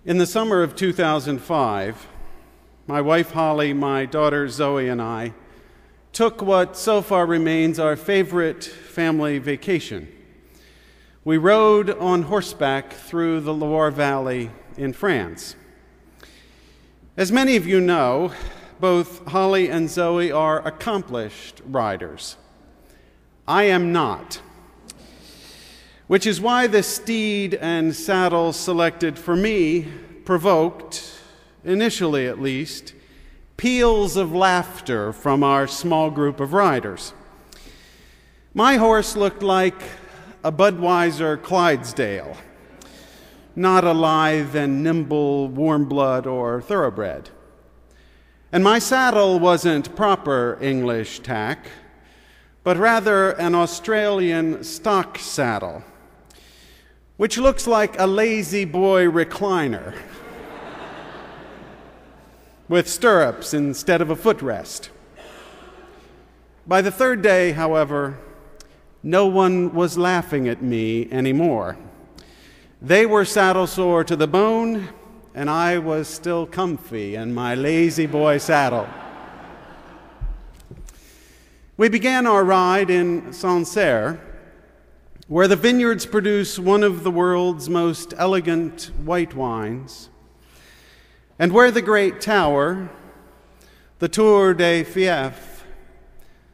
In the summer of 2005, my wife Holly, my daughter Zoe, and I took what so far remains our favorite family vacation. We rode on horseback through the Loire Valley in France. As many of you know, both Holly and Zoe are accomplished riders. I am not, which is why the steed and saddle selected for me provoked, initially at least, peals of laughter from our small group of riders. My horse looked like a Budweiser Clydesdale, not a lithe and nimble warm blood or thoroughbred. And my saddle wasn't proper English tack, but rather an Australian stock saddle, which looks like a lazy boy recliner with stirrups instead of a footrest. By the third day, however, no one was laughing at me anymore. They were saddle sore to the bone, and I was still comfy in my lazy boy saddle. We began our ride in Sancerre, where the vineyards produce one of the world's most elegant white wines, and where the great tower, the Tour de Fief,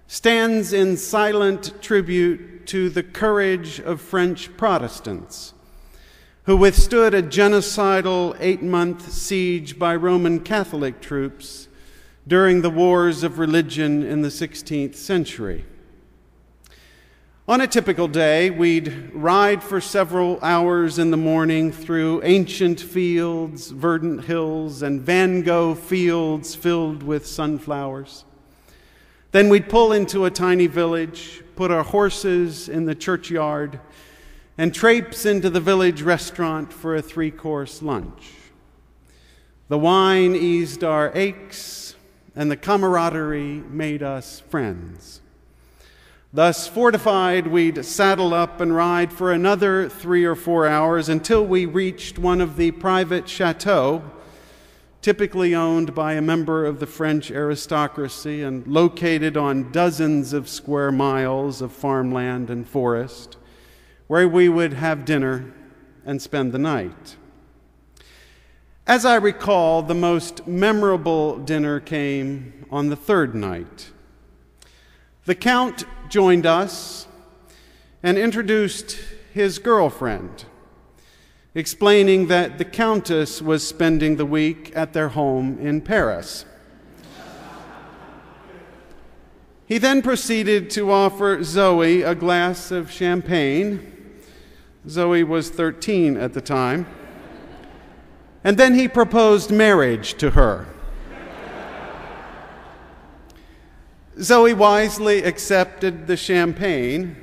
stands in silent tribute to the courage of French Protestants who withstood a genocidal 8-month siege by Roman Catholic troops during the wars of religion in the 16th century. On a typical day, we'd ride for several hours in the morning through ancient fields, verdant hills, and Van Gogh fields filled with sunflowers. Then we'd pull into a tiny village, put our horses in the churchyard, and traipse into the village restaurant for a 3-course lunch. The wine eased our aches, and the camaraderie made us friends. Thus fortified, we'd saddle up and ride for another 3 or 4 hours until we reached one of the private chateaux, typically owned by a member of the French aristocracy and located on dozens of square miles of farmland and forest, where we would have dinner and spend the night. As I recall, the most memorable dinner came on the third night. The Count joined us and introduced his girlfriend, explaining that the Countess was spending the week at their home in Paris. He then proceeded to offer Zoe a glass of champagne. Zoe was 13 at the time. And then he proposed marriage to her. Zoe wisely accepted the champagne.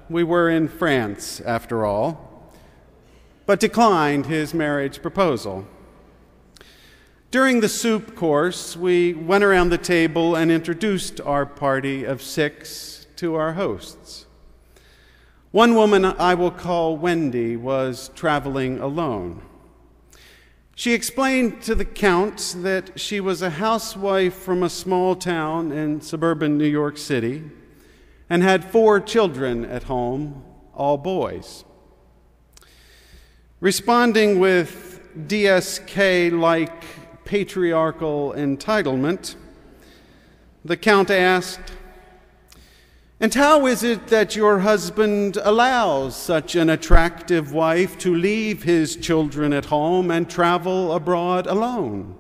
We were in France, after all, but declined his marriage proposal. During the soup course, we went around the table and introduced our party of 6 to our hosts. One woman I will call Wendy was traveling alone. She explained to the Count that she was a housewife from a small town in suburban New York City and had 4 children at home, all boys. Responding with DSK-like patriarchal entitlement, the Count asked, "And how is it that your husband allows such an attractive wife to leave his children at home and travel abroad alone?"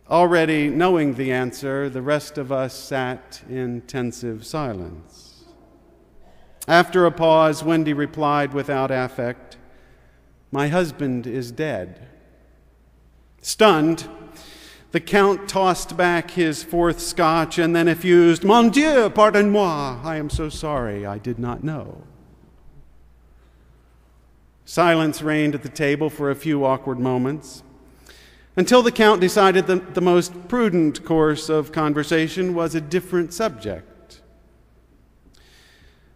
Already knowing the answer, the rest of us sat in tensive silence. After a pause, Wendy replied without affect, "My husband is dead." Stunned, the Count tossed back his 4th scotch and then effused, "Mon Dieu, pardonne-moi, I am so sorry, I did not know." Silence reigned at the table for a few awkward moments, until the Count decided that the most prudent course of conversation was a different subject.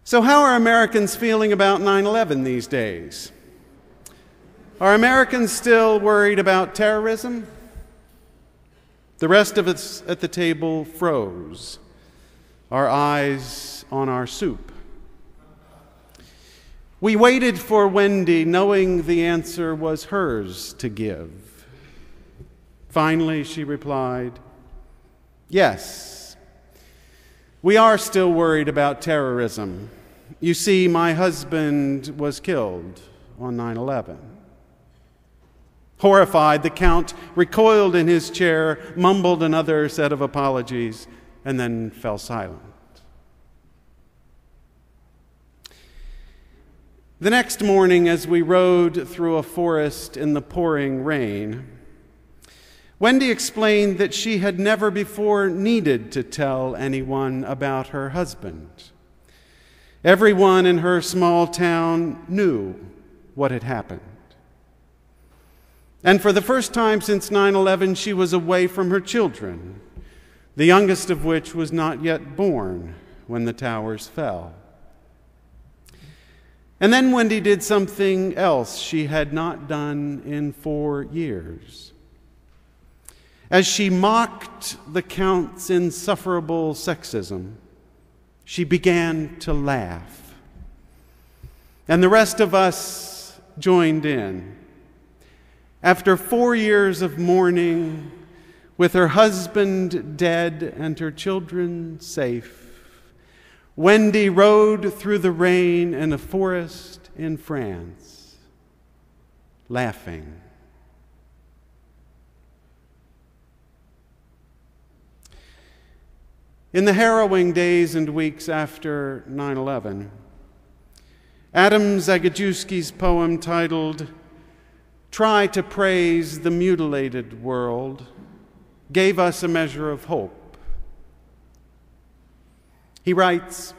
"So how are Americans feeling about 9/11 these days?" Are Americans still worried about terrorism? The rest of us at the table froze, our eyes on our soup. We waited for Wendy, knowing the answer was hers to give. Finally, she replied, "Yes, we are still worried about terrorism. You see, my husband was killed on 9/11. Horrified, the Count recoiled in his chair, mumbled another set of apologies, and then fell silent. The next morning, as we rode through a forest in the pouring rain, Wendy explained that she had never before needed to tell anyone about her husband. Everyone in her small town knew what had happened. And for the first time since 9/11, she was away from her children, the youngest of which was not yet born when the towers fell. And then Wendy did something else she had not done in 4 years. As she mocked the Count's insufferable sexism, she began to laugh. And the rest of us joined in. After 4 years of mourning, with her husband dead and her children safe, Wendy rode through the rain in a forest in France, laughing. In the harrowing days and weeks after 9/11, Adam Zagajewski's poem titled "Try to Praise the Mutilated World" gave us a measure of hope. He writes,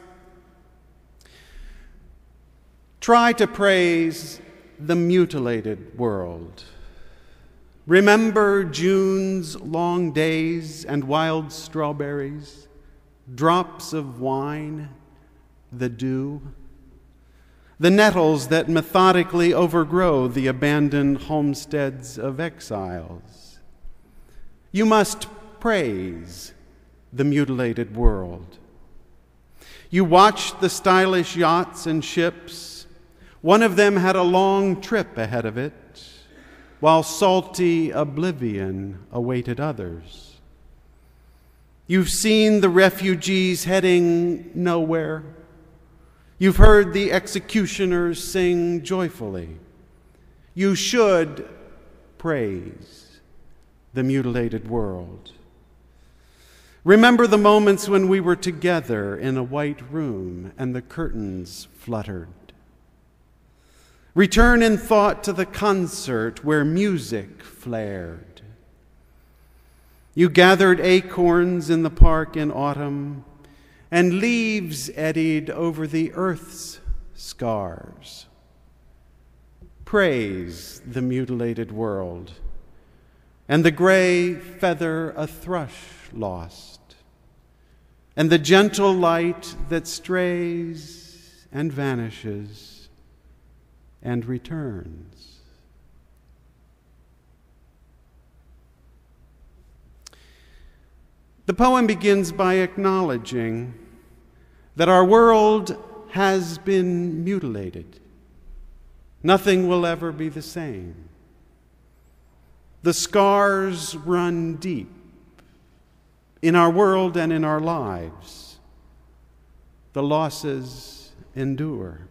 "Try to praise the mutilated world. Remember June's long days and wild strawberries, drops of wine, the dew, the nettles that methodically overgrow the abandoned homesteads of exiles. You must praise the mutilated world. You watched the stylish yachts and ships. One of them had a long trip ahead of it, while salty oblivion awaited others. You've seen the refugees heading nowhere. You've heard the executioners sing joyfully. You should praise the mutilated world. Remember the moments when we were together in a white room and the curtains fluttered. Return in thought to the concert where music flared. You gathered acorns in the park in autumn, and leaves eddied over the earth's scars. Praise the mutilated world, and the gray feather a thrush lost, and the gentle light that strays and vanishes and returns." The poem begins by acknowledging that our world has been mutilated. Nothing will ever be the same. The scars run deep in our world and in our lives. The losses endure.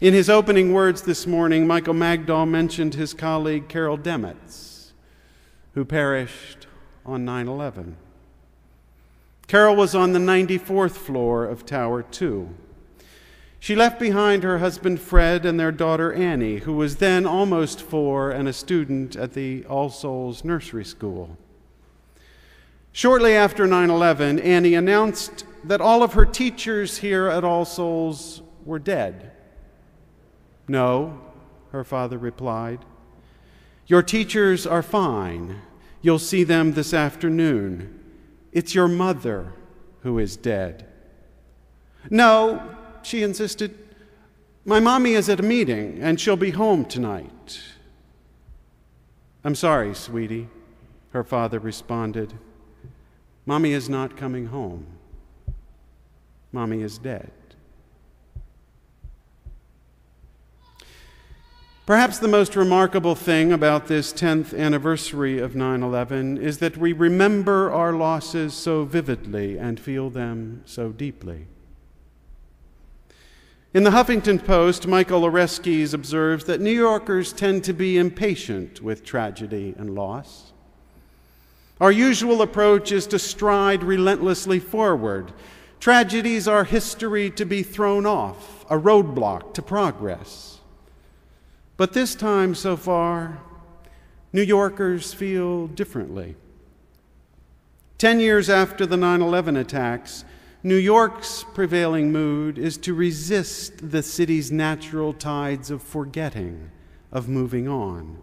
In his opening words this morning, Michael Magdahl mentioned his colleague Carol Demetz, who perished on 9/11. Carol was on the 94th floor of Tower 2. She left behind her husband Fred and their daughter Annie, who was then almost 4 and a student at the All Souls Nursery School. Shortly after 9/11, Annie announced that all of her teachers here at All Souls were dead. "No," her father replied. "Your teachers are fine. You'll see them this afternoon. It's your mother who is dead." "No," she insisted. My mommy is at a meeting, and she'll be home tonight. I'm sorry, sweetie, her father responded. Mommy is not coming home. Mommy is dead. Perhaps the most remarkable thing about this 10th anniversary of 9/11 is that we remember our losses so vividly and feel them so deeply. In the Huffington Post, Michael Oreskes observes that New Yorkers tend to be impatient with tragedy and loss. Our usual approach is to stride relentlessly forward. Tragedies are history to be thrown off, a roadblock to progress. But this time so far, New Yorkers feel differently. 10 years after the 9/11 attacks, New York's prevailing mood is to resist the city's natural tides of forgetting, of moving on.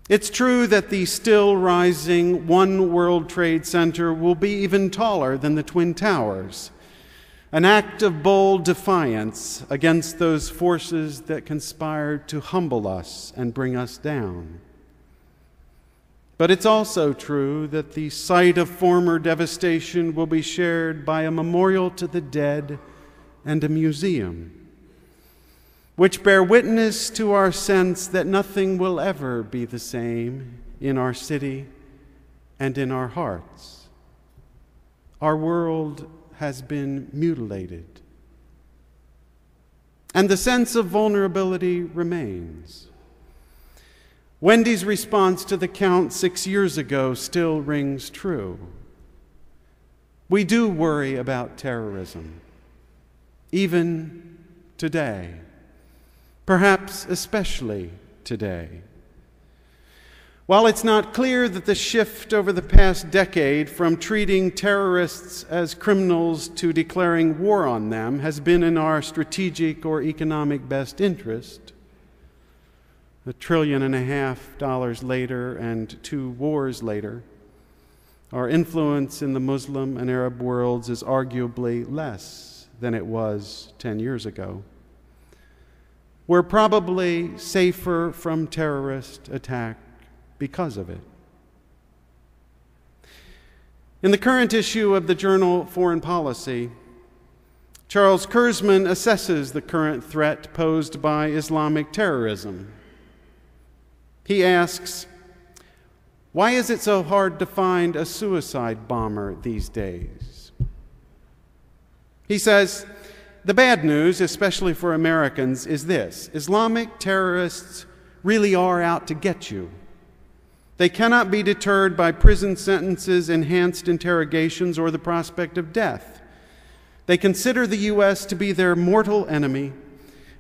It's true that the still rising One World Trade Center will be even taller than the Twin Towers, an act of bold defiance against those forces that conspired to humble us and bring us down. But it's also true that the site of former devastation will be shared by a memorial to the dead and a museum, which bear witness to our sense that nothing will ever be the same in our city and in our hearts. Our world has been mutilated, and the sense of vulnerability remains. Wendy's response to the count 6 years ago still rings true. We do worry about terrorism, even today, perhaps especially today. While it's not clear that the shift over the past decade from treating terrorists as criminals to declaring war on them has been in our strategic or economic best interest, $1.5 trillion later and 2 wars later, our influence in the Muslim and Arab worlds is arguably less than it was 10 years ago. We're probably safer from terrorist attack because of it. In the current issue of the journal Foreign Policy, Charles Kurzman assesses the current threat posed by Islamic terrorism. He asks, why is it so hard to find a suicide bomber these days? He says, the bad news, especially for Americans, is this: Islamic terrorists really are out to get you. They cannot be deterred by prison sentences, enhanced interrogations, or the prospect of death. They consider the U.S. to be their mortal enemy,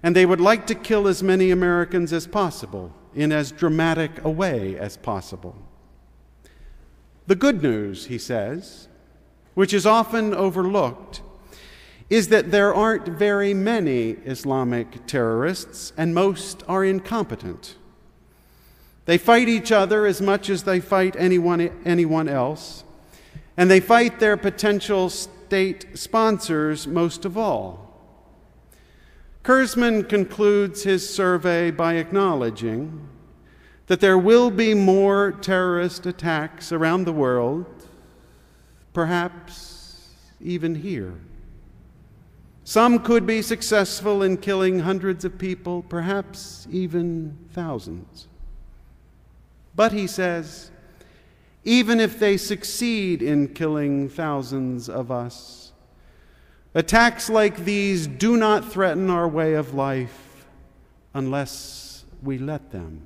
and they would like to kill as many Americans as possible in as dramatic a way as possible. The good news, he says, which is often overlooked, is that there aren't very many Islamic terrorists, and most are incompetent. They fight each other as much as they fight anyone else, and they fight their potential state sponsors most of all. Kurzman concludes his survey by acknowledging that there will be more terrorist attacks around the world, perhaps even here. Some could be successful in killing hundreds of people, perhaps even thousands. But, he says, even if they succeed in killing thousands of us, attacks like these do not threaten our way of life unless we let them.